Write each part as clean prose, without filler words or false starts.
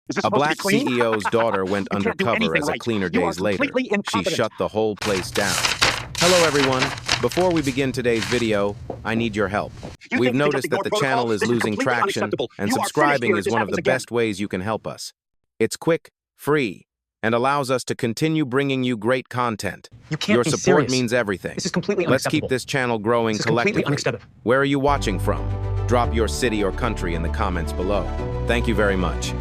Is this A supposed to be black clean? CEO's daughter went You can't do undercover anything as a right. cleaner You are days later. completely She incompetent. shut the whole place down. Hello everyone. Before we begin today's video, I need your help. You We've think you can just noticed that ignore the protocol? channel is This is losing completely traction, unacceptable. and You are finished subscribing here if is this one of the happens again. best ways you can help us. It's quick, free, and allows us to continue bringing you great content. You can't Your be support serious. means everything. This is completely Let's unacceptable. keep this channel growing This is completely collectively. unacceptable. Where are you watching from? Drop your city or country in the comments below. Thank you very much.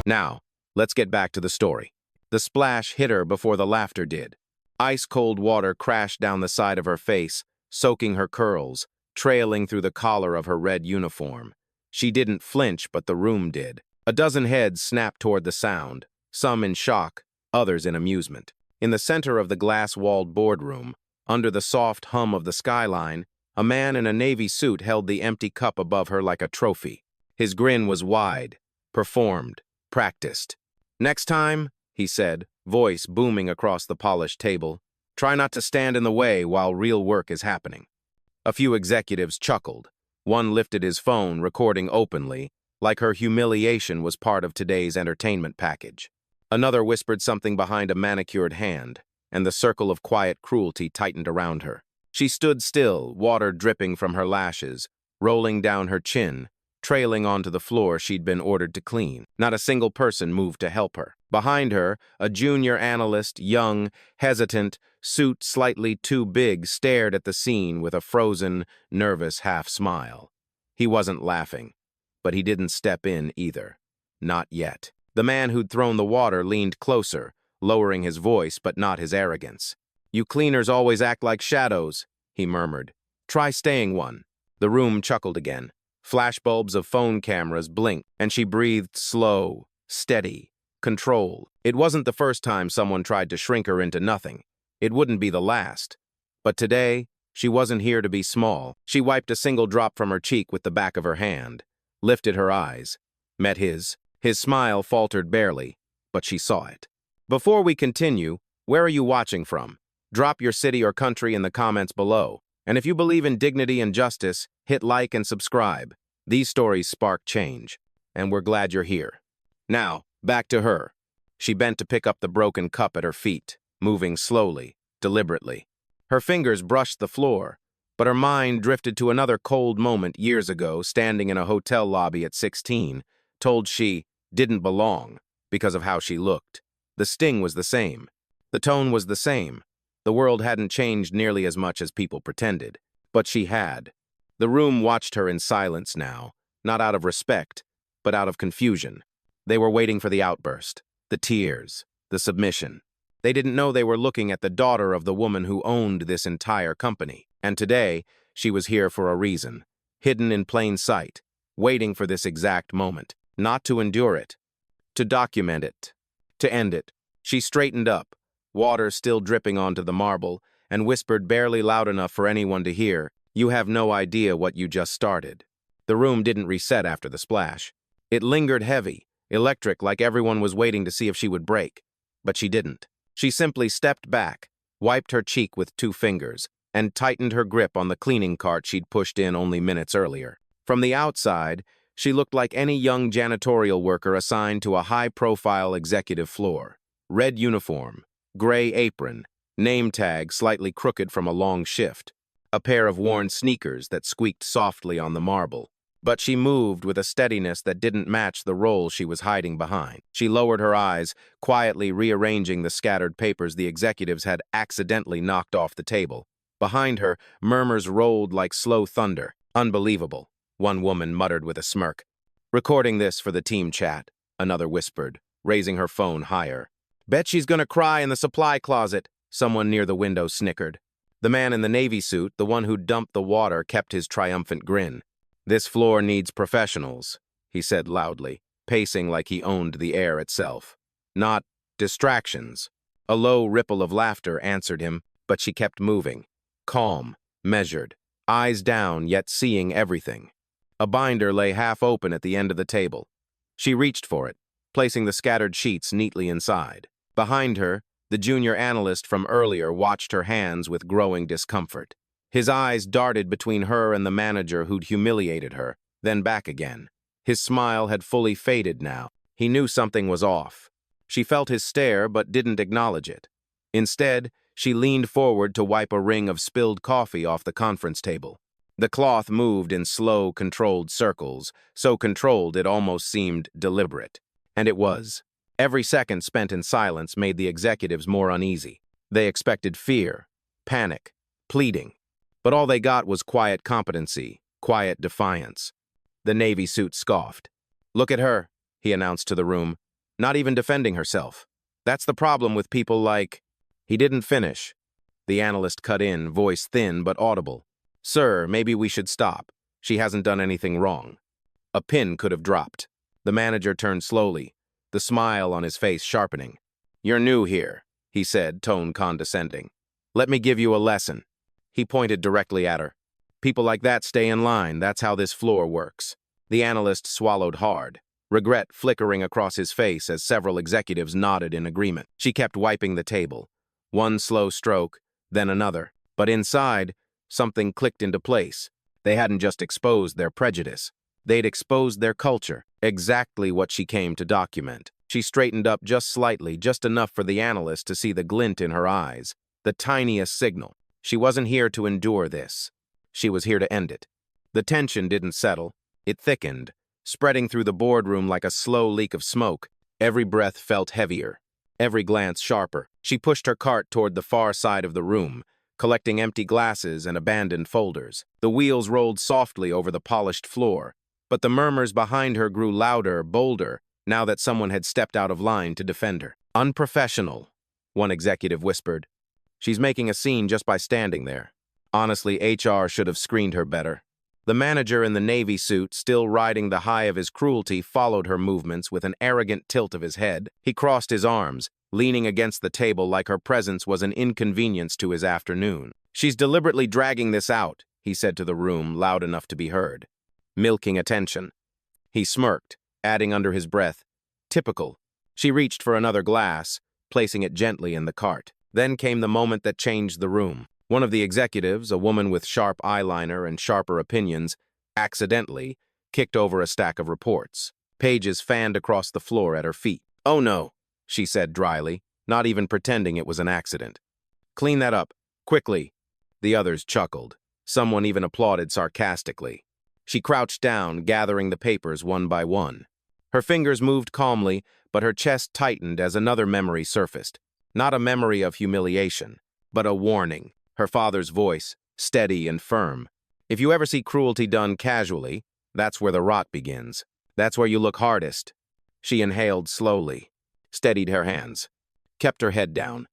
Now, let's get back to the story. The splash hit her before the laughter did. Ice-cold water crashed down the side of her face, soaking her curls, trailing through the collar of her red uniform. She didn't flinch, but the room did. A dozen heads snapped toward the sound, some in shock, others in amusement. In the center of the glass-walled boardroom, under the soft hum of the skyline, a man in a navy suit held the empty cup above her like a trophy. His grin was wide, performed, practiced. "Next time," he said, voice booming across the polished table, "try not to stand in the way while real work is happening." A few executives chuckled. One lifted his phone, recording openly, like her humiliation was part of today's entertainment package. Another whispered something behind a manicured hand, and the circle of quiet cruelty tightened around her. She stood still, water dripping from her lashes, rolling down her chin, trailing onto the floor she'd been ordered to clean. Not a single person moved to help her. Behind her, a junior analyst, young, hesitant, suit slightly too big, stared at the scene with a frozen, nervous half-smile. He wasn't laughing, but he didn't step in either. Not yet. The man who'd thrown the water leaned closer, lowering his voice but not his arrogance. "You cleaners always act like shadows," he murmured. "Try staying one." The room chuckled again. Flashbulbs of phone cameras blinked, and she breathed slow, steady, controlled. It wasn't the first time someone tried to shrink her into nothing. It wouldn't be the last. But today, she wasn't here to be small. She wiped a single drop from her cheek with the back of her hand, lifted her eyes, met his. His smile faltered barely, but she saw it. Before we continue, where are you watching from? Drop your city or country in the comments below. And if you believe in dignity and justice, hit like and subscribe. These stories spark change, and we're glad you're here. Now, back to her. She bent to pick up the broken cup at her feet, moving slowly, deliberately. Her fingers brushed the floor, but her mind drifted to another cold moment years ago, standing in a hotel lobby at 16, told she didn't belong because of how she looked. The sting was the same. The tone was the same. The world hadn't changed nearly as much as people pretended, but she had. The room watched her in silence now, not out of respect, but out of confusion. They were waiting for the outburst, the tears, the submission. They didn't know they were looking at the daughter of the woman who owned this entire company. And today, she was here for a reason, hidden in plain sight, waiting for this exact moment, not to endure it, to document it, to end it. She straightened up, water still dripping onto the marble, and whispered barely loud enough for anyone to hear, "You have no idea what you just started." The room didn't reset after the splash. It lingered heavy, electric, like everyone was waiting to see if she would break. But she didn't. She simply stepped back, wiped her cheek with 2 fingers, and tightened her grip on the cleaning cart she'd pushed in only minutes earlier. From the outside, she looked like any young janitorial worker assigned to a high-profile executive floor. Red uniform, gray apron, name tag slightly crooked from a long shift, a pair of worn sneakers that squeaked softly on the marble. But she moved with a steadiness that didn't match the role she was hiding behind. She lowered her eyes, quietly rearranging the scattered papers the executives had accidentally knocked off the table. Behind her, murmurs rolled like slow thunder. "Unbelievable," one woman muttered with a smirk. "Recording this for the team chat," another whispered, raising her phone higher. "Bet she's gonna cry in the supply closet," someone near the window snickered. The man in the navy suit, the one who dumped the water, kept his triumphant grin. "This floor needs professionals," he said loudly, pacing like he owned the air itself. "Not distractions." A low ripple of laughter answered him, but she kept moving, calm, measured, eyes down yet seeing everything. A binder lay half open at the end of the table. She reached for it, placing the scattered sheets neatly inside. Behind her, the junior analyst from earlier watched her hands with growing discomfort. His eyes darted between her and the manager who'd humiliated her, then back again. His smile had fully faded now. He knew something was off. She felt his stare but didn't acknowledge it. Instead, she leaned forward to wipe a ring of spilled coffee off the conference table. The cloth moved in slow, controlled circles, so controlled it almost seemed deliberate. And it was. Every second spent in silence made the executives more uneasy. They expected fear, panic, pleading. But all they got was quiet competency, quiet defiance. The Navy suit scoffed. "Look at her," he announced to the room, "not even defending herself. That's the problem with people like—" He didn't finish. The analyst cut in, voice thin but audible. "Sir, maybe we should stop. She hasn't done anything wrong." A pin could have dropped. The manager turned slowly, the smile on his face sharpening. "You're new here," he said, tone condescending. "Let me give you a lesson." He pointed directly at her. "People like that stay in line. That's how this floor works." The analyst swallowed hard, regret flickering across his face as several executives nodded in agreement. She kept wiping the table. One slow stroke, then another. But inside, something clicked into place. They hadn't just exposed their prejudice. They'd exposed their culture, exactly what she came to document. She straightened up just slightly, just enough for the analyst to see the glint in her eyes, the tiniest signal. She wasn't here to endure this. She was here to end it. The tension didn't settle. It thickened, spreading through the boardroom like a slow leak of smoke. Every breath felt heavier, every glance sharper. She pushed her cart toward the far side of the room, collecting empty glasses and abandoned folders. The wheels rolled softly over the polished floor, but the murmurs behind her grew louder, bolder, now that someone had stepped out of line to defend her. "Unprofessional," one executive whispered. "She's making a scene just by standing there. Honestly, HR should have screened her better." The manager in the Navy suit, still riding the high of his cruelty, followed her movements with an arrogant tilt of his head. He crossed his arms, leaning against the table like her presence was an inconvenience to his afternoon. "She's deliberately dragging this out," he said to the room, loud enough to be heard. "Milking attention." He smirked, adding under his breath, "Typical." She reached for another glass, placing it gently in the cart. Then came the moment that changed the room. One of the executives, a woman with sharp eyeliner and sharper opinions, accidentally kicked over a stack of reports. Pages fanned across the floor at her feet. "Oh no," she said dryly, not even pretending it was an accident. "Clean that up, quickly." The others chuckled. Someone even applauded sarcastically. She crouched down, gathering the papers one by one. Her fingers moved calmly, but her chest tightened as another memory surfaced. Not a memory of humiliation, but a warning. Her father's voice, steady and firm. "If you ever see cruelty done casually, that's where the rot begins. That's where you look hardest." She inhaled slowly, steadied her hands, kept her head down.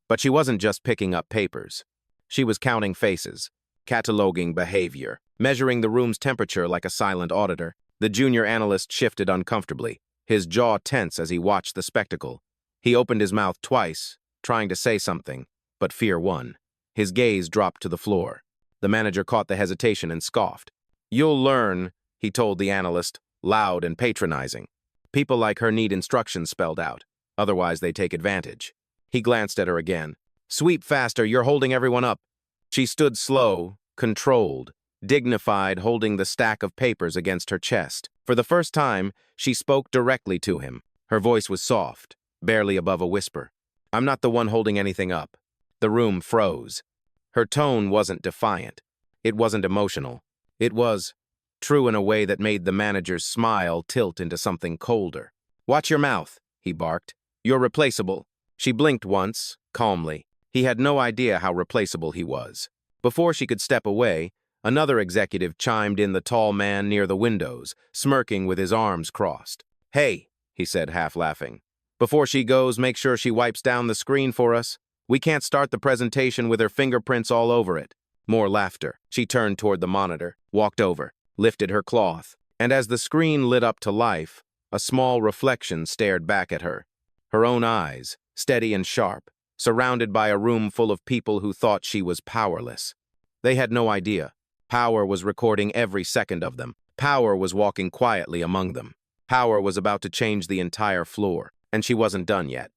But she wasn't just picking up papers. She was counting faces, cataloging behavior, measuring the room's temperature like a silent auditor. The junior analyst shifted uncomfortably, his jaw tense as he watched the spectacle. He opened his mouth twice, trying to say something, but fear won. His gaze dropped to the floor. The manager caught the hesitation and scoffed. "You'll learn," he told the analyst, loud and patronizing. "People like her need instructions spelled out. Otherwise, they take advantage." He glanced at her again. "Sweep faster, you're holding everyone up." She stood slow, controlled, dignified, holding the stack of papers against her chest. For the first time, she spoke directly to him. Her voice was soft, barely above a whisper. "I'm not the one holding anything up." The room froze. Her tone wasn't defiant. It wasn't emotional. It was true in a way that made the manager's smile tilt into something colder. "Watch your mouth," he barked. "You're replaceable." She blinked once, calmly. He had no idea how replaceable he was. Before she could step away, another executive chimed in, the tall man near the windows, smirking with his arms crossed. "Hey," he said, half laughing. "Before she goes, make sure she wipes down the screen for us. We can't start the presentation with her fingerprints all over it." More laughter. She turned toward the monitor, walked over, lifted her cloth, and as the screen lit up to life, a small reflection stared back at her. Her own eyes, steady and sharp, surrounded by a room full of people who thought she was powerless. They had no idea. Power was recording every second of them. Power was walking quietly among them. Power was about to change the entire floor, and she wasn't done yet.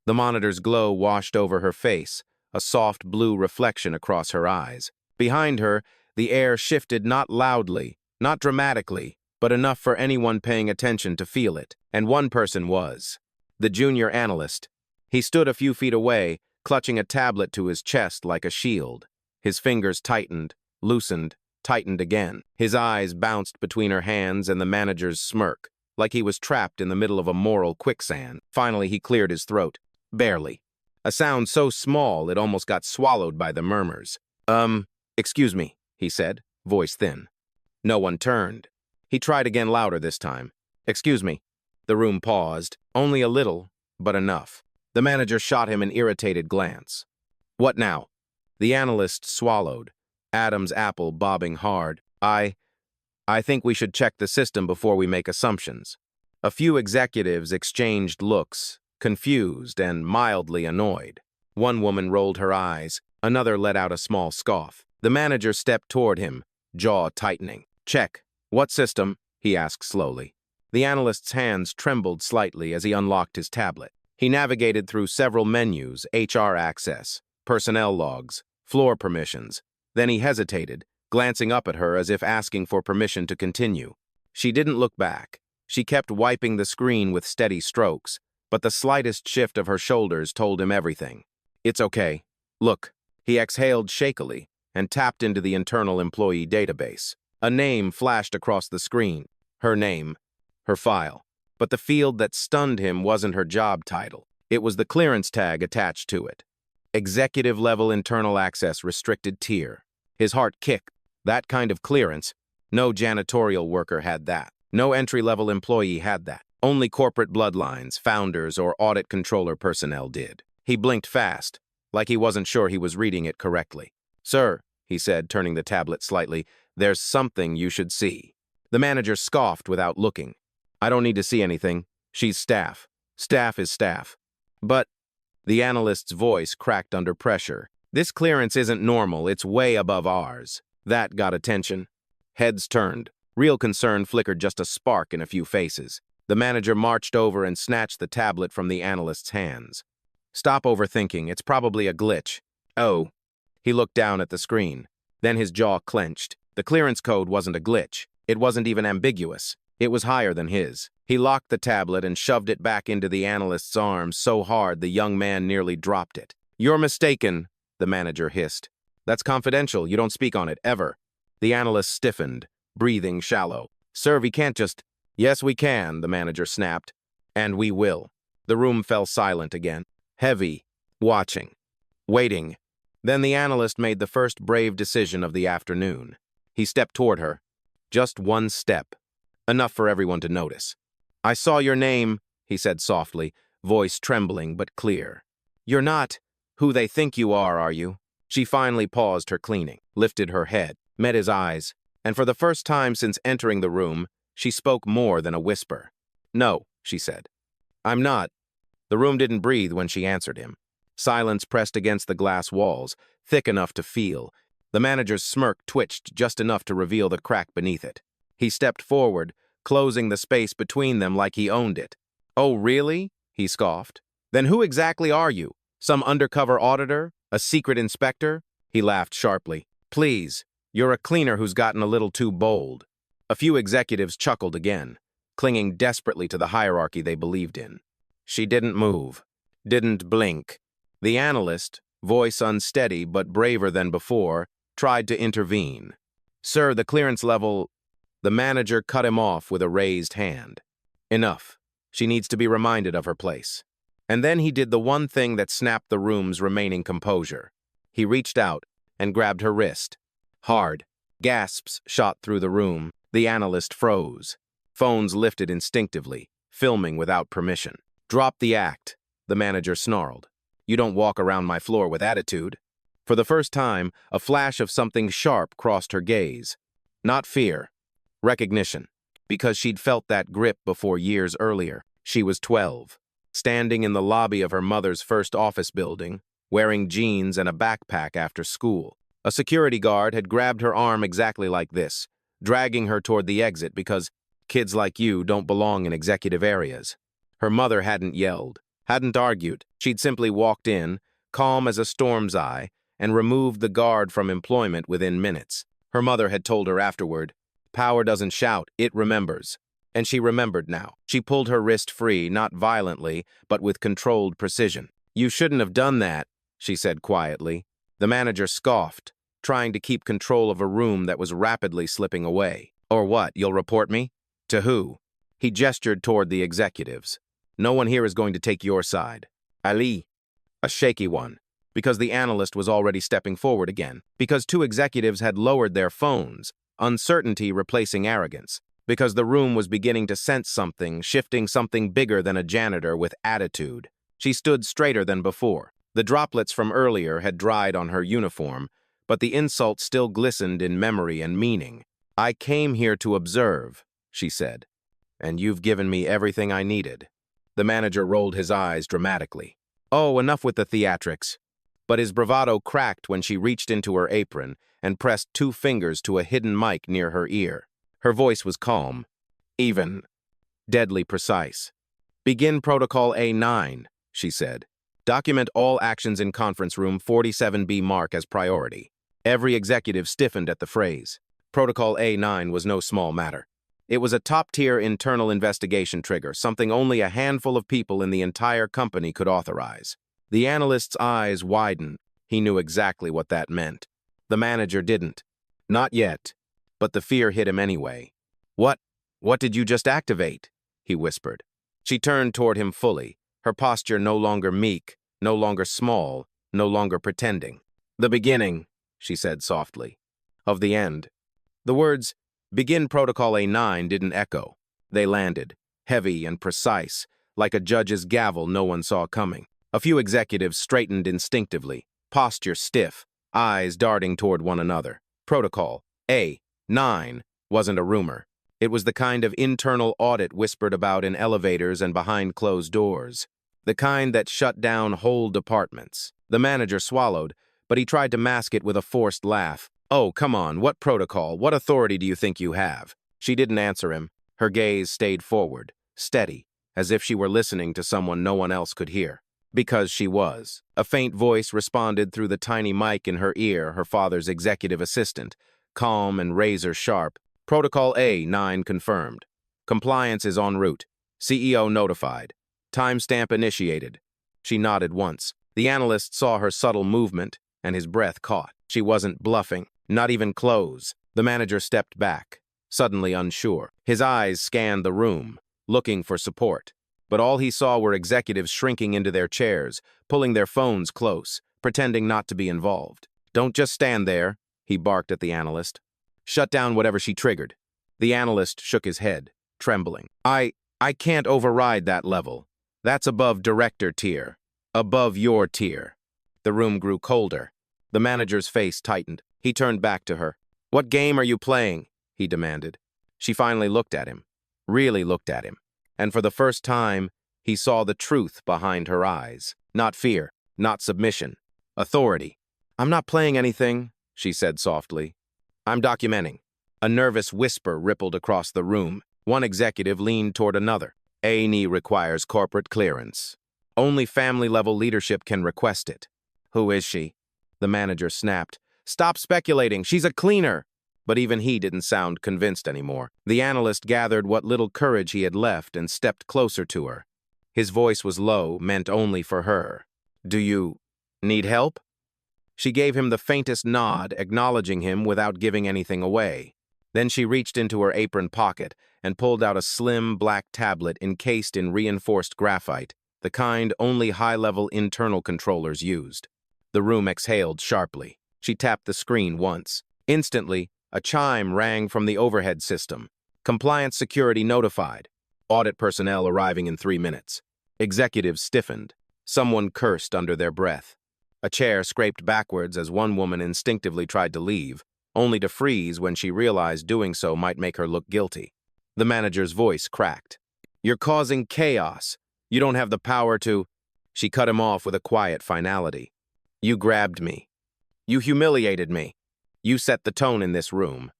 The monitor's glow washed over her face, a soft blue reflection across her eyes. Behind her, the air shifted not loudly, not dramatically, but enough for anyone paying attention to feel it, and one person was. The junior analyst. He stood a few feet away, clutching a tablet to his chest like a shield. His fingers tightened, loosened, tightened again. His eyes bounced between her hands and the manager's smirk, like he was trapped in the middle of a moral quicksand. Finally, he cleared his throat. Barely. A sound so small it almost got swallowed by the murmurs. Excuse me, he said, voice thin. No one turned. He tried again louder this time. Excuse me. The room paused, only a little, but enough. The manager shot him an irritated glance. What now? The analyst swallowed, Adam's apple bobbing hard. I think we should check the system before we make assumptions. A few executives exchanged looks, confused and mildly annoyed. One woman rolled her eyes, another let out a small scoff. The manager stepped toward him, jaw tightening. Check. What system? He asked slowly. The analyst's hands trembled slightly as he unlocked his tablet. He navigated through several menus, HR access, personnel logs, floor permissions. Then he hesitated, glancing up at her as if asking for permission to continue. She didn't look back. She kept wiping the screen with steady strokes, but the slightest shift of her shoulders told him everything. It's okay. Look. He exhaled shakily and tapped into the internal employee database. A name flashed across the screen. Her name. Her file. But the field that stunned him wasn't her job title. It was the clearance tag attached to it. Executive-level internal access restricted tier. His heart kicked. That kind of clearance. No janitorial worker had that. No entry-level employee had that. Only corporate bloodlines, founders, or audit controller personnel did. He blinked fast, like he wasn't sure he was reading it correctly. Sir, he said, turning the tablet slightly, there's something you should see. The manager scoffed without looking. I don't need to see anything. She's staff. Staff is staff. But the analyst's voice cracked under pressure. This clearance isn't normal. It's way above ours. That got attention. Heads turned. Real concern flickered just a spark in a few faces. The manager marched over and snatched the tablet from the analyst's hands. Stop overthinking. It's probably a glitch. Oh. He looked down at the screen. Then his jaw clenched. The clearance code wasn't a glitch. It wasn't even ambiguous. It was higher than his. He locked the tablet and shoved it back into the analyst's arms so hard the young man nearly dropped it. You're mistaken, the manager hissed. That's confidential. You don't speak on it, ever. The analyst stiffened, breathing shallow. Sir, we can't just... Yes, we can, the manager snapped. And we will. The room fell silent again. Heavy. Watching. Waiting. Then the analyst made the first brave decision of the afternoon. He stepped toward her. Just one step. Enough for everyone to notice. I saw your name, he said softly, voice trembling but clear. You're not who they think you are you? She finally paused her cleaning, lifted her head, met his eyes, and for the first time since entering the room, she spoke more than a whisper. No, she said. I'm not. The room didn't breathe when she answered him. Silence pressed against the glass walls, thick enough to feel. The manager's smirk twitched just enough to reveal the crack beneath it. He stepped forward, closing the space between them like he owned it. Oh, really? He scoffed. Then who exactly are you? Some undercover auditor? A secret inspector? He laughed sharply. Please, you're a cleaner who's gotten a little too bold. A few executives chuckled again, clinging desperately to the hierarchy they believed in. She didn't move, didn't blink. The analyst, voice unsteady but braver than before, tried to intervene. Sir, the clearance level... The manager cut him off with a raised hand. Enough. She needs to be reminded of her place. And then he did the one thing that snapped the room's remaining composure. He reached out and grabbed her wrist. Hard. Gasps shot through the room. The analyst froze. Phones lifted instinctively, filming without permission. Drop the act, the manager snarled. You don't walk around my floor with attitude. For the first time, a flash of something sharp crossed her gaze. Not fear. Recognition. Because she'd felt that grip before years earlier. She was 12, standing in the lobby of her mother's first office building, wearing jeans and a backpack after school. A security guard had grabbed her arm exactly like this, dragging her toward the exit because kids like you don't belong in executive areas. Her mother hadn't yelled, hadn't argued. She'd simply walked in, calm as a storm's eye, and removed the guard from employment within minutes. Her mother had told her afterward, Power doesn't shout, it remembers. And she remembered now. She pulled her wrist free, not violently, but with controlled precision. "You shouldn't have done that," she said quietly. The manager scoffed, trying to keep control of a room that was rapidly slipping away. "Or what, you'll report me? To who?" He gestured toward the executives. "No one here is going to take your side." Ali. A shaky one, because the analyst was already stepping forward again, because two executives had lowered their phones, uncertainty replacing arrogance, because the room was beginning to sense something, shifting something bigger than a janitor with attitude. She stood straighter than before. The droplets from earlier had dried on her uniform, but the insult still glistened in memory and meaning. "I came here to observe," she said, "and you've given me everything I needed." The manager rolled his eyes dramatically. "Oh, enough with the theatrics." But his bravado cracked when she reached into her apron and pressed two fingers to a hidden mic near her ear. Her voice was calm, even, deadly precise. "Begin Protocol A9, she said. "Document all actions in conference room 47B mark as priority." Every executive stiffened at the phrase. Protocol A9 was no small matter. It was a top-tier internal investigation trigger, something only a handful of people in the entire company could authorize. The analyst's eyes widened. He knew exactly what that meant. The manager didn't. Not yet. But the fear hit him anyway. What did you just activate?" he whispered. She turned toward him fully, her posture no longer meek, no longer small, no longer pretending. "The beginning," she said softly, "of the end." The words, "Begin Protocol A9" didn't echo. They landed, heavy and precise, like a judge's gavel no one saw coming. A few executives straightened instinctively, posture stiff, eyes darting toward one another. Protocol A9 wasn't a rumor. It was the kind of internal audit whispered about in elevators and behind closed doors. The kind that shut down whole departments. The manager swallowed, but he tried to mask it with a forced laugh. "Oh, come on, what protocol? What authority do you think you have?" She didn't answer him. Her gaze stayed forward, steady, as if she were listening to someone no one else could hear. Because she was. A faint voice responded through the tiny mic in her ear, her father's executive assistant, calm and razor-sharp. "Protocol A9 confirmed. Compliance is en route. CEO notified. Timestamp initiated." She nodded once. The analyst saw her subtle movement, and his breath caught. She wasn't bluffing, not even close. The manager stepped back, suddenly unsure. His eyes scanned the room, looking for support. But all he saw were executives shrinking into their chairs, pulling their phones close, pretending not to be involved. "Don't just stand there," he barked at the analyst. "Shut down whatever she triggered." The analyst shook his head, trembling. I can't override that level. That's above director tier. Above your tier." The room grew colder. The manager's face tightened. He turned back to her. "What game are you playing?" he demanded. She finally looked at him, really looked at him. And for the first time, he saw the truth behind her eyes. Not fear, not submission. Authority. "I'm not playing anything," she said softly. "I'm documenting." A nervous whisper rippled across the room. One executive leaned toward another. "A&E requires corporate clearance. Only family-level leadership can request it." "Who is she?" The manager snapped. "Stop speculating. She's a cleaner." But even he didn't sound convinced anymore. The analyst gathered what little courage he had left and stepped closer to her. His voice was low, meant only for her. "Do you need help?" She gave him the faintest nod, acknowledging him without giving anything away. Then she reached into her apron pocket and pulled out a slim black tablet encased in reinforced graphite, the kind only high-level internal controllers used. The room exhaled sharply. She tapped the screen once. Instantly, a chime rang from the overhead system. "Compliance security notified. Audit personnel arriving in 3 minutes." Executives stiffened. Someone cursed under their breath. A chair scraped backwards as one woman instinctively tried to leave, only to freeze when she realized doing so might make her look guilty. The manager's voice cracked. "You're causing chaos. You don't have the power to—" She cut him off with a quiet finality. "You grabbed me. You humiliated me. You set the tone in this room."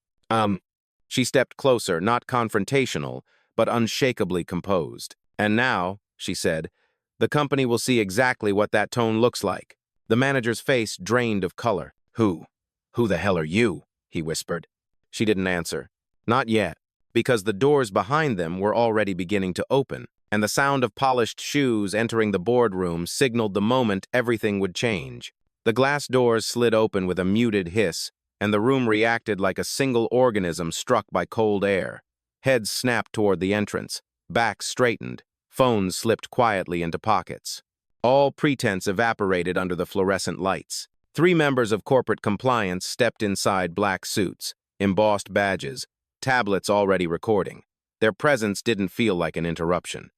She stepped closer, not confrontational, but unshakably composed. "And now," she said, "the company will see exactly what that tone looks like." The manager's face drained of color. Who the hell are you?" he whispered. She didn't answer. Not yet, because the doors behind them were already beginning to open, and the sound of polished shoes entering the boardroom signaled the moment everything would change. The glass doors slid open with a muted hiss, and the room reacted like a single organism struck by cold air. Heads snapped toward the entrance, backs straightened, phones slipped quietly into pockets. All pretense evaporated under the fluorescent lights. 3 members of corporate compliance stepped inside black suits, embossed badges, tablets already recording. Their presence didn't feel like an interruption.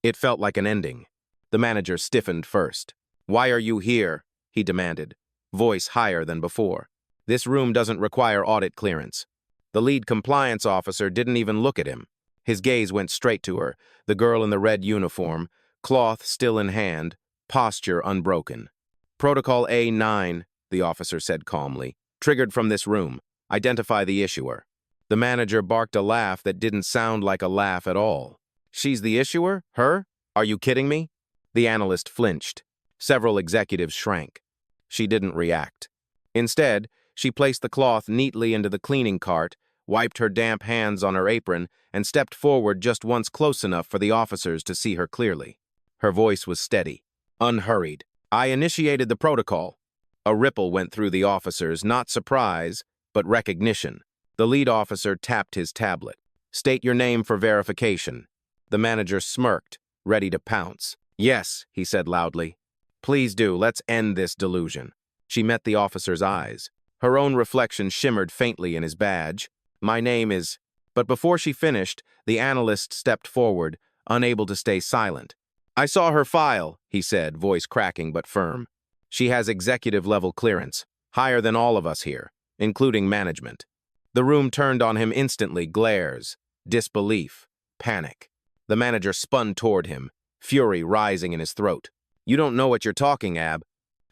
It felt like an ending. The manager stiffened first. "Why are you here?" he demanded, voice higher than before. "This room doesn't require audit clearance." The lead compliance officer didn't even look at him. His gaze went straight to her, the girl in the red uniform, cloth still in hand, posture unbroken. "Protocol A9, the officer said calmly, "triggered from this room. Identify the issuer." The manager barked a laugh that didn't sound like a laugh at all. "She's the issuer? Her? Are you kidding me?" The analyst flinched. Several executives shrank. She didn't react. Instead, she placed the cloth neatly into the cleaning cart, wiped her damp hands on her apron, and stepped forward just once close enough for the officers to see her clearly. Her voice was steady, unhurried. "I initiated the protocol." A ripple went through the officers, not surprise, but recognition. The lead officer tapped his tablet. "State your name for verification." The manager smirked, ready to pounce. "Yes," he said loudly. "Please do, let's end this delusion." She met the officer's eyes. Her own reflection shimmered faintly in his badge. "My name is—" But before she finished, the analyst stepped forward, unable to stay silent. "I saw her file," he said, voice cracking but firm. "She has executive-level clearance, higher than all of us here, including management." The room turned on him instantly, glares, disbelief, panic. The manager spun toward him, fury rising in his throat. "You don't know what you're talking, Ab."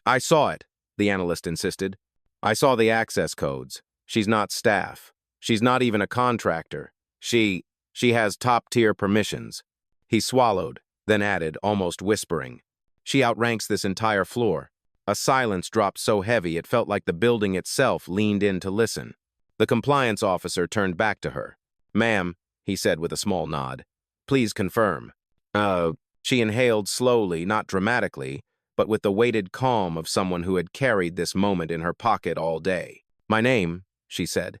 "I saw it," the analyst insisted. "I saw the access codes. She's not staff. She's not even a contractor. She has top-tier permissions." He swallowed, then added, almost whispering, "She outranks this entire floor." A silence dropped so heavy it felt like the building itself leaned in to listen. The compliance officer turned back to her. "Ma'am," he said with a small nod, "please confirm." She inhaled slowly, not dramatically, but with the weighted calm of someone who had carried this moment in her pocket all day. "My name," she said,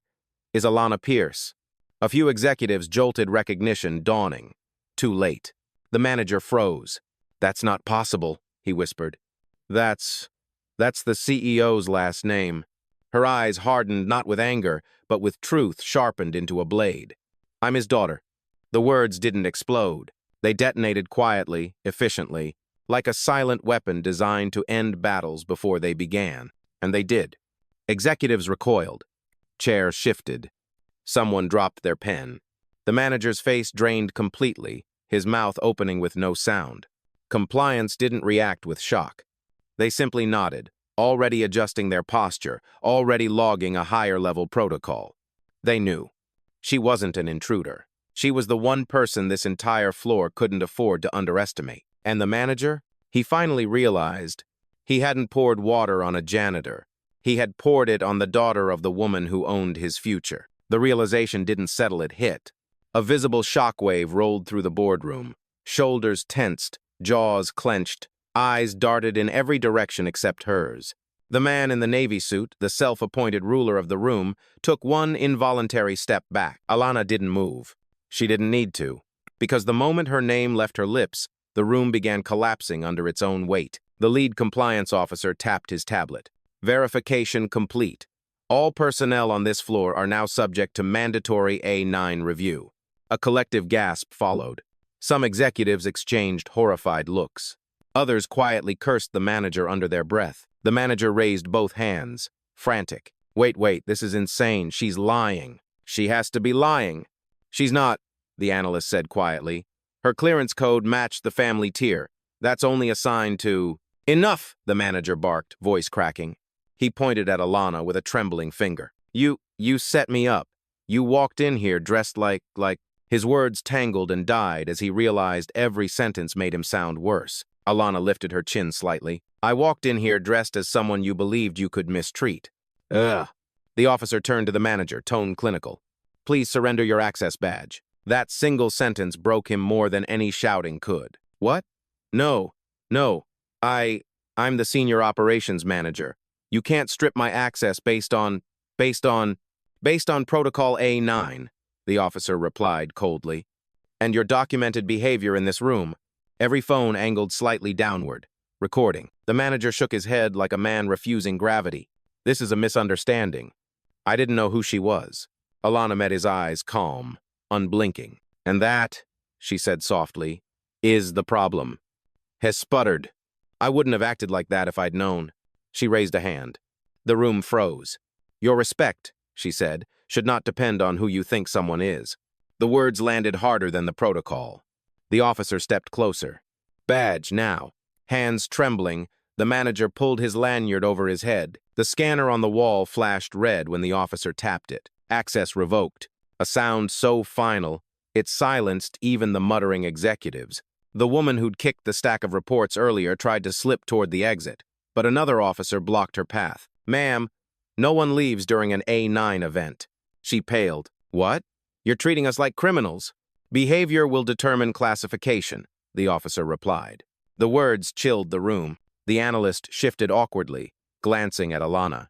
"is Alana Pierce." A few executives jolted recognition dawning. Too late. The manager froze. "That's not possible," he whispered. That's the CEO's last name." Her eyes hardened not with anger, but with truth sharpened into a blade. "I'm his daughter." The words didn't explode. They detonated quietly, efficiently, like a silent weapon designed to end battles before they began. And they did. Executives recoiled. Chairs shifted. Someone dropped their pen. The manager's face drained completely, his mouth opening with no sound. Compliance didn't react with shock. They simply nodded, already adjusting their posture, already logging a higher-level protocol. They knew. She wasn't an intruder. She was the one person this entire floor couldn't afford to underestimate. And the manager? He finally realized he hadn't poured water on a janitor. He had poured it on the daughter of the woman who owned his future. The realization didn't settle, it hit. A visible shockwave rolled through the boardroom. Shoulders tensed, jaws clenched, eyes darted in every direction except hers. The man in the navy suit, the self-appointed ruler of the room, took one involuntary step back. Alana didn't move. She didn't need to, because the moment her name left her lips, the room began collapsing under its own weight. The lead compliance officer tapped his tablet. "Verification complete. All personnel on this floor are now subject to mandatory A9 review." A collective gasp followed. Some executives exchanged horrified looks. Others quietly cursed the manager under their breath. The manager raised both hands, frantic. Wait, this is insane. She's lying. She has to be lying." "She's not," the analyst said quietly. "Her clearance code matched the family tier. That's only assigned to—" "Enough!" the manager barked, voice cracking. He pointed at Alana with a trembling finger. You set me up. You walked in here dressed like... His words tangled and died as he realized every sentence made him sound worse. Alana lifted her chin slightly. "I walked in here dressed as someone you believed you could mistreat." "Ugh." The officer turned to the manager, tone clinical. Please surrender your access badge. That single sentence broke him more than any shouting could. What? No, no, I'm the senior operations manager. You can't strip my access based on Protocol A9, the officer replied coldly. And your documented behavior in this room. Every phone angled slightly downward, recording. The manager shook his head like a man refusing gravity. This is a misunderstanding. I didn't know who she was. Alana met his eyes, calm, unblinking. And that, she said softly, is the problem. Has sputtered. I wouldn't have acted like that if I'd known. She raised a hand. The room froze. Your respect, she said, should not depend on who you think someone is. The words landed harder than the protocol. The officer stepped closer. Badge, now. Hands trembling, the manager pulled his lanyard over his head. The scanner on the wall flashed red when the officer tapped it. Access revoked. A sound so final, it silenced even the muttering executives. The woman who'd kicked the stack of reports earlier tried to slip toward the exit, but another officer blocked her path. Ma'am, no one leaves during an A9 event. She paled. What? You're treating us like criminals. Behavior will determine classification, the officer replied. The words chilled the room. The analyst shifted awkwardly, glancing at Alana.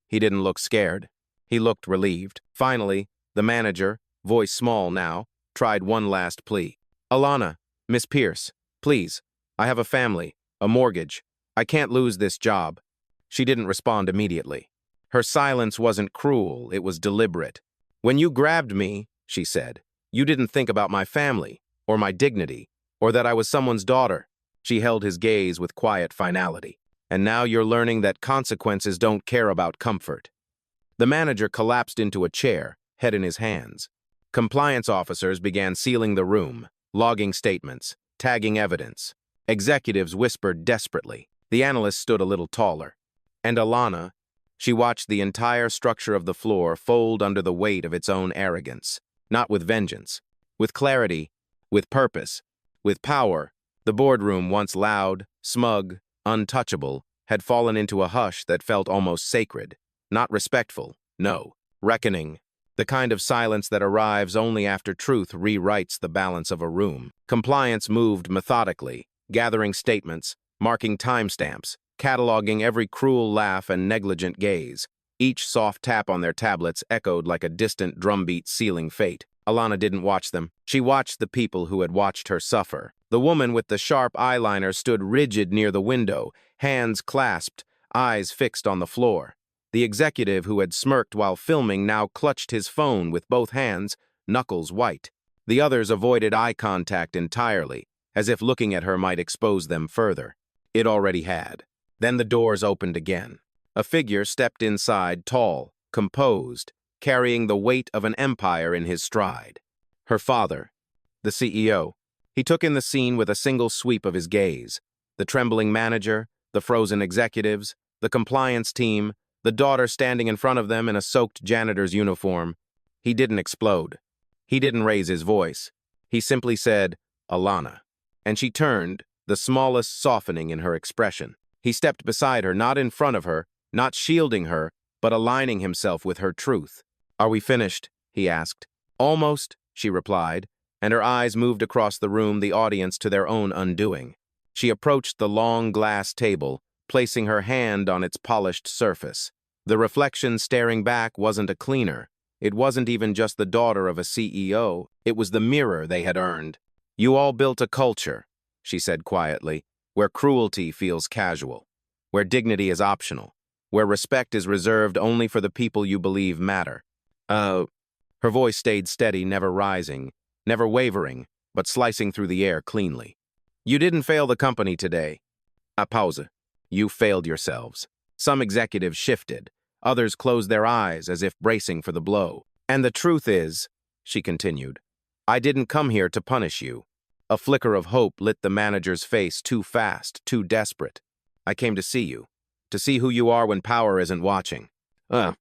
He didn't look scared. He looked relieved. Finally, the manager, voice small now, tried one last plea. Alana, Miss Pierce, please. I have a family, a mortgage. I can't lose this job. She didn't respond immediately. Her silence wasn't cruel, it was deliberate. When you grabbed me, she said, you didn't think about my family, or my dignity, or that I was someone's daughter. She held his gaze with quiet finality. And now you're learning that consequences don't care about comfort. The manager collapsed into a chair, head in his hands. Compliance officers began sealing the room, logging statements, tagging evidence. Executives whispered desperately. The analyst stood a little taller. And Alana, she watched the entire structure of the floor fold under the weight of its own arrogance. Not with vengeance, with clarity, with purpose, with power. The boardroom, once loud, smug, untouchable, had fallen into a hush that felt almost sacred. Not respectful, no, reckoning. The kind of silence that arrives only after truth rewrites the balance of a room. Compliance moved methodically, gathering statements, marking timestamps, cataloging every cruel laugh and negligent gaze. Each soft tap on their tablets echoed like a distant drumbeat sealing fate. Alana didn't watch them. She watched the people who had watched her suffer. The woman with the sharp eyeliner stood rigid near the window, hands clasped, eyes fixed on the floor. The executive who had smirked while filming now clutched his phone with both hands, knuckles white. The others avoided eye contact entirely, as if looking at her might expose them further. It already had. Then the doors opened again. A figure stepped inside, tall, composed, carrying the weight of an empire in his stride. Her father, the CEO. He took in the scene with a single sweep of his gaze. The trembling manager, the frozen executives, the compliance team, the daughter standing in front of them in a soaked janitor's uniform. He didn't explode. He didn't raise his voice. He simply said, Alana. And she turned, the smallest softening in her expression. He stepped beside her, not in front of her, not shielding her, but aligning himself with her truth. Are we finished? He asked. Almost, she replied, and her eyes moved across the room, the audience to their own undoing. She approached the long glass table, placing her hand on its polished surface. The reflection staring back wasn't a cleaner. It wasn't even just the daughter of a CEO. It was the mirror they had earned. You all built a culture, she said quietly, where cruelty feels casual, where dignity is optional, where respect is reserved only for the people you believe matter. Her voice stayed steady, never rising, never wavering, but slicing through the air cleanly. You didn't fail the company today. A pause. You failed yourselves. Some executives shifted. Others closed their eyes as if bracing for the blow. And the truth is, she continued, I didn't come here to punish you. A flicker of hope lit the manager's face, too fast, too desperate. I came to see you, to see who you are when power isn't watching. Her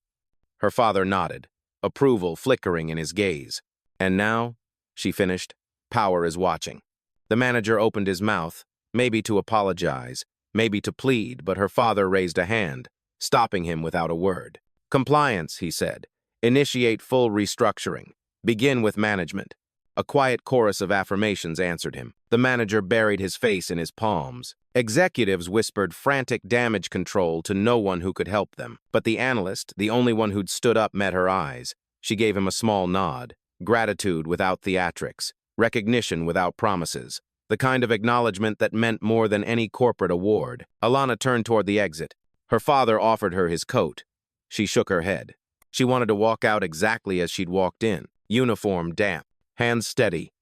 father nodded, approval flickering in his gaze. And now, she finished, power is watching. The manager opened his mouth, maybe to apologize, maybe to plead, but her father raised a hand, stopping him without a word. Compliance, he said. Initiate full restructuring. Begin with management. A quiet chorus of affirmations answered him. The manager buried his face in his palms. Executives whispered frantic damage control to no one who could help them. But the analyst, the only one who'd stood up, met her eyes. She gave him a small nod. Gratitude without theatrics. Recognition without promises. The kind of acknowledgement that meant more than any corporate award. Alana turned toward the exit. Her father offered her his coat. She shook her head. She wanted to walk out exactly as she'd walked in. Uniform damp. Hands steady,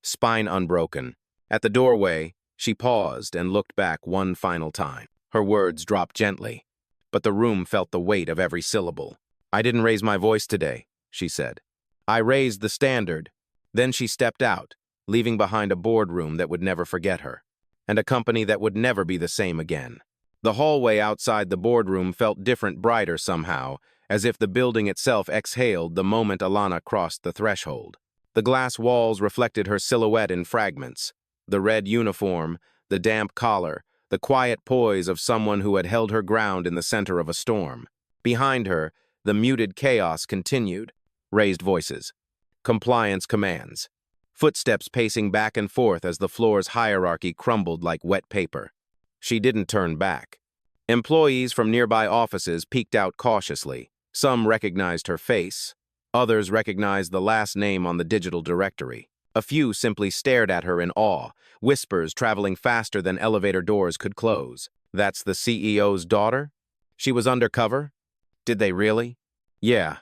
spine unbroken. At the doorway, she paused and looked back one final time. Her words dropped gently, but the room felt the weight of every syllable. "I didn't raise my voice today," she said. "I raised the standard." Then she stepped out, leaving behind a boardroom that would never forget her, and a company that would never be the same again. The hallway outside the boardroom felt different, brighter somehow, as if the building itself exhaled the moment Alana crossed the threshold. The glass walls reflected her silhouette in fragments. The red uniform, the damp collar, the quiet poise of someone who had held her ground in the center of a storm. Behind her, the muted chaos continued. Raised voices. Compliance commands. Footsteps pacing back and forth as the floor's hierarchy crumbled like wet paper. She didn't turn back. Employees from nearby offices peeked out cautiously. Some recognized her face. Others recognized the last name on the digital directory. A few simply stared at her in awe, whispers traveling faster than elevator doors could close. "That's the CEO's daughter? She was undercover? Did they really?" "Yeah,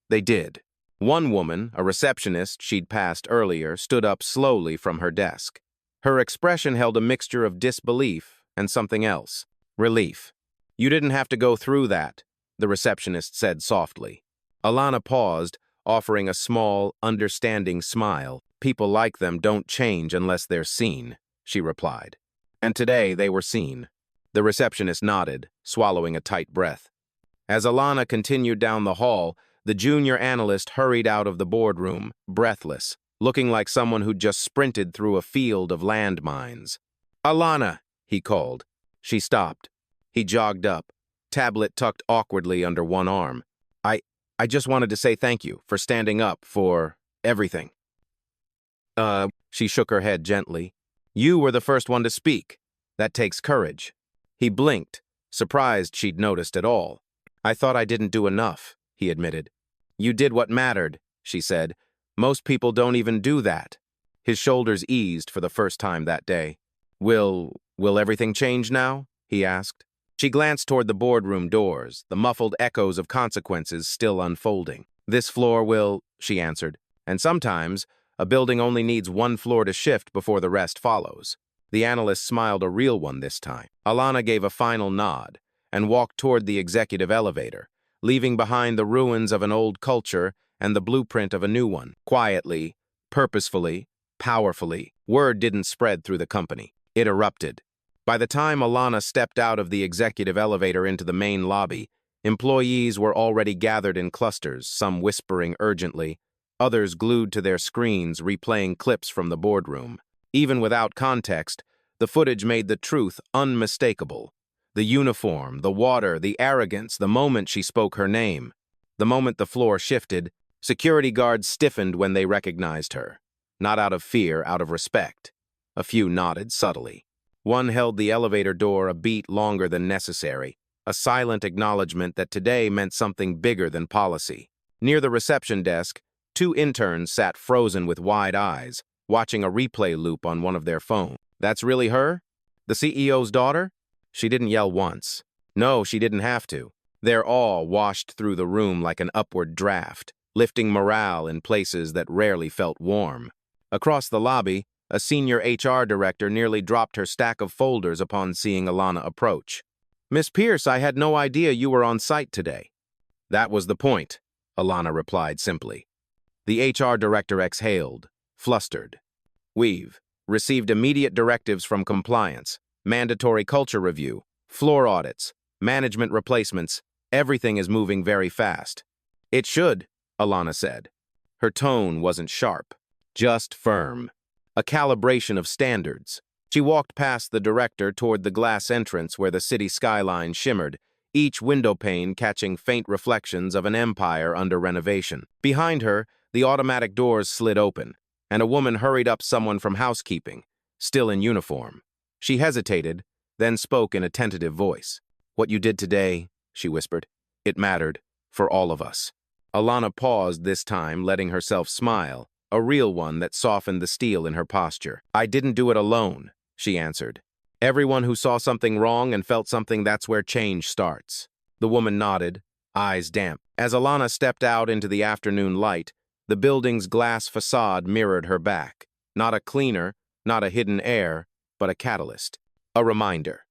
they did." One woman, a receptionist she'd passed earlier, stood up slowly from her desk. Her expression held a mixture of disbelief and something else. Relief. "You didn't have to go through that," the receptionist said softly. Alana paused, offering a small, understanding smile. "People like them don't change unless they're seen," she replied. And today they were seen. The receptionist nodded, swallowing a tight breath. As Alana continued down the hall, the junior analyst hurried out of the boardroom, breathless, looking like someone who'd just sprinted through a field of landmines. "Alana," he called. She stopped. He jogged up, tablet tucked awkwardly under one arm. I just wanted to say thank you for standing up for everything." She shook her head gently. "You were the first one to speak. That takes courage." He blinked, surprised she'd noticed at all. "I thought I didn't do enough," he admitted. "You did what mattered," she said. "Most people don't even do that." His shoulders eased for the first time that day. Will everything change now?" he asked. She glanced toward the boardroom doors, the muffled echoes of consequences still unfolding. "This floor will," she answered. "And sometimes, a building only needs one floor to shift before the rest follows." The analyst smiled, a real one this time. Alana gave a final nod and walked toward the executive elevator, leaving behind the ruins of an old culture and the blueprint of a new one. Quietly, purposefully, powerfully, word didn't spread through the company. It erupted. By the time Alana stepped out of the executive elevator into the main lobby, employees were already gathered in clusters, some whispering urgently, others glued to their screens replaying clips from the boardroom. Even without context, the footage made the truth unmistakable. The uniform, the water, the arrogance, the moment she spoke her name. The moment the floor shifted, security guards stiffened when they recognized her. Not out of fear, out of respect. A few nodded subtly. One held the elevator door a beat longer than necessary, a silent acknowledgement that today meant something bigger than policy. Near the reception desk, two interns sat frozen with wide eyes, watching a replay loop on one of their phones. "That's really her? The CEO's daughter?" She didn't yell once. No, she didn't have to. Their awe washed through the room like an upward draft, lifting morale in places that rarely felt warm. Across the lobby, a senior HR director nearly dropped her stack of folders upon seeing Alana approach. "Miss Pierce, I had no idea you were on site today." "That was the point," Alana replied simply. The HR director exhaled, flustered. "We've received immediate directives from compliance, mandatory culture review, floor audits, management replacements. Everything is moving very fast." "It should," Alana said. Her tone wasn't sharp, just firm. A calibration of standards. She walked past the director toward the glass entrance where the city skyline shimmered, each window pane catching faint reflections of an empire under renovation. Behind her, The automatic doors slid open, and a woman hurried up someone from housekeeping, still in uniform. She hesitated, then spoke in a tentative voice. "What you did today," she whispered, "it mattered, for all of us." Alana paused this time, letting herself smile, a real one that softened the steel in her posture. "I didn't do it alone," she answered. "Everyone who saw something wrong and felt something, that's where change starts." The woman nodded, eyes damp. As Alana stepped out into the afternoon light, the building's glass facade mirrored her back. Not a cleaner, not a hidden heir, but a catalyst. A reminder.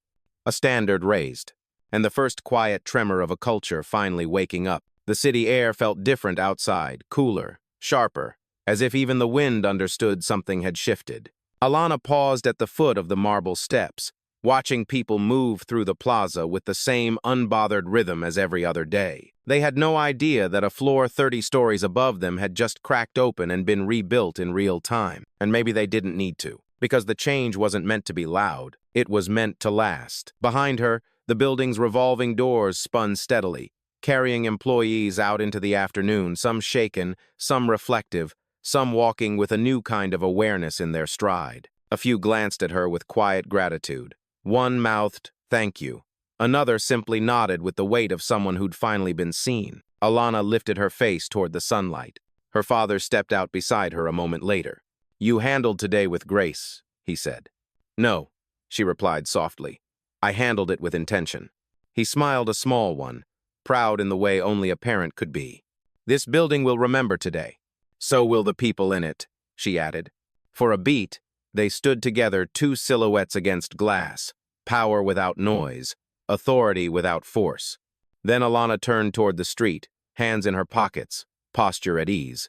A standard raised. And the first quiet tremor of a culture finally waking up. The city air felt different outside, cooler, sharper, as if even the wind understood something had shifted. Alana paused at the foot of the marble steps, watching people move through the plaza with the same unbothered rhythm as every other day. They had no idea that a floor 30 stories above them had just cracked open and been rebuilt in real time. And maybe they didn't need to, because the change wasn't meant to be loud. It was meant to last. Behind her, the building's revolving doors spun steadily, carrying employees out into the afternoon, some shaken, some reflective, some walking with a new kind of awareness in their stride. A few glanced at her with quiet gratitude. One mouthed, "Thank you." Another simply nodded with the weight of someone who'd finally been seen. Alana lifted her face toward the sunlight. Her father stepped out beside her a moment later. "You handled today with grace," he said. "No," she replied softly. "I handled it with intention." He smiled, a small one, proud in the way only a parent could be. "This building will remember today. So will the people in it," she added. For a beat, they stood together, two silhouettes against glass, power without noise, authority without force. Then Alana turned toward the street, hands in her pockets, posture at ease.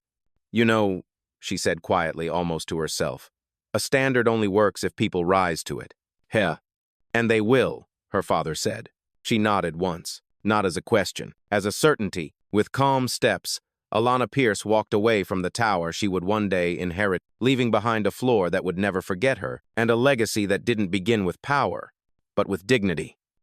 "You know," she said quietly, almost to herself, "a standard only works if people rise to it." "Heh." "And they will," her father said. She nodded once, not as a question, as a certainty. With calm steps, Alana Pierce walked away from the tower she would one day inherit, leaving behind a floor that would never forget her, and a legacy that didn't begin with power, but with dignity.